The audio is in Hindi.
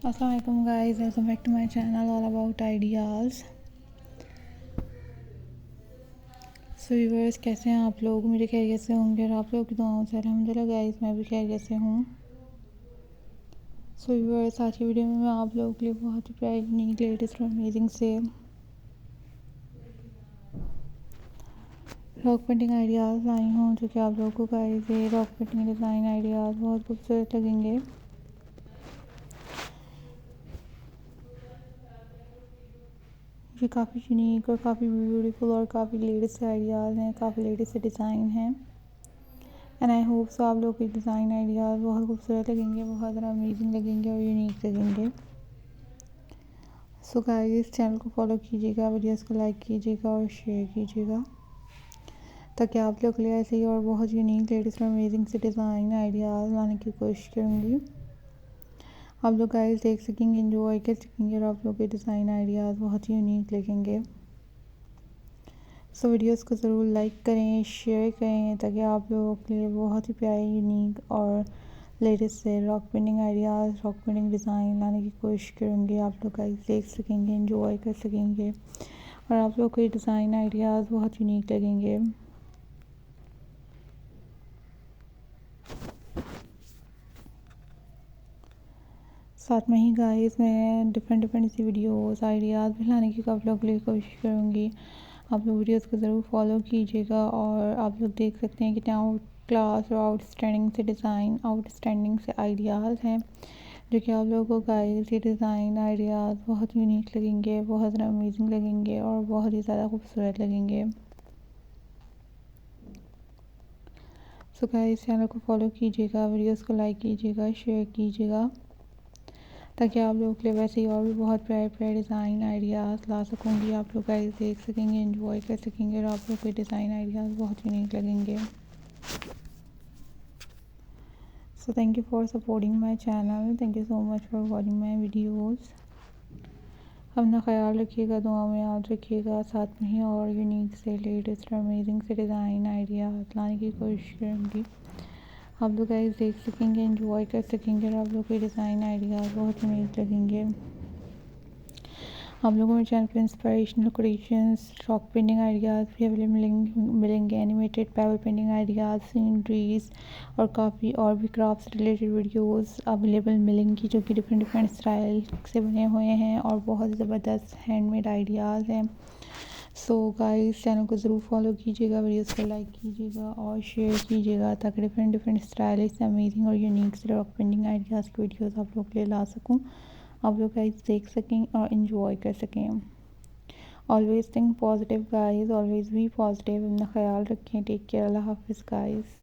Assalam-o-Alaikum guys, welcome back to my channel all about ideas. So viewers, कैसे हैं आप लोग? मेरे खैरियत से होंगे और आप लोग की दुआओं से अल्हम्दुलिल्लाह गाइस मैं भी खैरियत से हूँ। सो viewers, आज की वीडियो में मैं आप लोगों के लिए बहुत ही प्यारी यूनिक लेटेस्ट और अमेजिंग से रॉक पेंटिंग आइडियाज़ लाई हूँ, जो कि आप लोगों को गाइस ये रॉक पेंटिंग डिज़ाइन आइडियाज़ बहुत खूबसूरत लगेंगे। ये काफ़ी यूनिक और काफ़ी ब्यूटीफुल और काफ़ी लेटेस्ट आइडियाज़ हैं, काफ़ी लेटेस्ट डिज़ाइन हैं एंड आई होप सो आप लोग के डिज़ाइन आइडियाज़ बहुत खूबसूरत लगेंगे, बहुत ज़्यादा अमेजिंग लगेंगे और यूनिक लगेंगे। सो गाइस, इस चैनल को फॉलो कीजिएगा, वीडियोस को लाइक कीजिएगा और शेयर कीजिएगा ताकि आप लोग के लिए ऐसे ही और बहुत यूनिक लेटेस्ट और अमेजिंग से डिज़ाइन आइडियाज़ लाने की कोशिश करूँगी। आप लोग गाइस देख सकेंगे, एंजॉय कर सकेंगे और आप लोग के डिज़ाइन आइडियाज़ बहुत ही यूनिक लगेंगे। सो वीडियोस को ज़रूर लाइक करें, शेयर करें ताकि आप लोगों के लिए बहुत ही प्यारे यूनिक और लेटेस्ट से rock painting ideas, rock painting design लाने की कोशिश करूँगी। आप लोग गाइस देख सकेंगे, एंजॉय कर सकेंगे और आप लोग के डिज़ाइन आइडियाज़ बहुत यूनिक लगेंगे। साथ में ही गाइस मैं डिफरेंट सी वीडियोस आइडियाज़ भी लाने की आप लोगों के लिए कोशिश करूँगी। आप लोग वीडियोस को ज़रूर फॉलो कीजिएगा और आप लोग देख सकते हैं कितने आउट क्लास और आउटस्टैंडिंग से डिज़ाइन, आउटस्टैंडिंग से आइडियाज़ हैं, जो कि आप लोगों को गाइस ये डिज़ाइन आइडियाज़ बहुत यूनिक लगेंगे, बहुत ज़्यादा अमेजिंग लगेंगे और बहुत ही ज़्यादा खूबसूरत लगेंगे। सो गाइस, चैनल को फॉलो कीजिएगा, वीडियोस को लाइक कीजिएगा, शेयर कीजिएगा ताकि आप लोगों के लिए वैसे ही और भी बहुत प्यारे प्यारे डिज़ाइन आइडियाज़ ला सकूँगी। आप लोग गाइस देख सकेंगे, एंजॉय कर सकेंगे और आप लोग के डिज़ाइन आइडियाज़ बहुत यूनिक लगेंगे। So thank you for supporting my channel, thank you so much for watching my videos. अपना ख्याल रखिएगा, दुआ में याद रखिएगा। साथ में ही और यूनिक से लेटेस्ट और अमेजिंग से डिज़ाइन आइडियाज़ लाने की कोशिश करूँगी। आप लोग गाइस देख सकेंगे, एंजॉय कर सकेंगे और आप लोग के डिज़ाइन आइडियाज़ बहुत यूनिक लगेंगे। आप लोगों में चैनल पर inspirational creations, rock painting ideas भी अवेलेबल मिलेंगे, animated payable painting ideas, sceneries और काफ़ी और भी क्राफ्ट्स रिलेटेड वीडियोस अवेलेबल मिलेंगी, जो कि डिफरेंट स्टाइल से बने हुए हैं और बहुत ज़बरदस्त हैंडमेड आइडियाज़ हैं। सो गाइस, चैनल को ज़रूर फॉलो कीजिएगा, वीडियोस को लाइक कीजिएगा और शेयर कीजिएगा ताकि डिफरेंट स्टाइलिश, अमेजिंग और यूनिक से रॉक पेंटिंग आइडियाज़ की वीडियोस आप लोग के लिए ला सकूं, आप लोग गाइस देख सकें और इन्जॉय कर सकें। Always think positive guys, always be positive. अपना ख्याल रखें। Take care. अल्लाह हाफिज़ गाइस।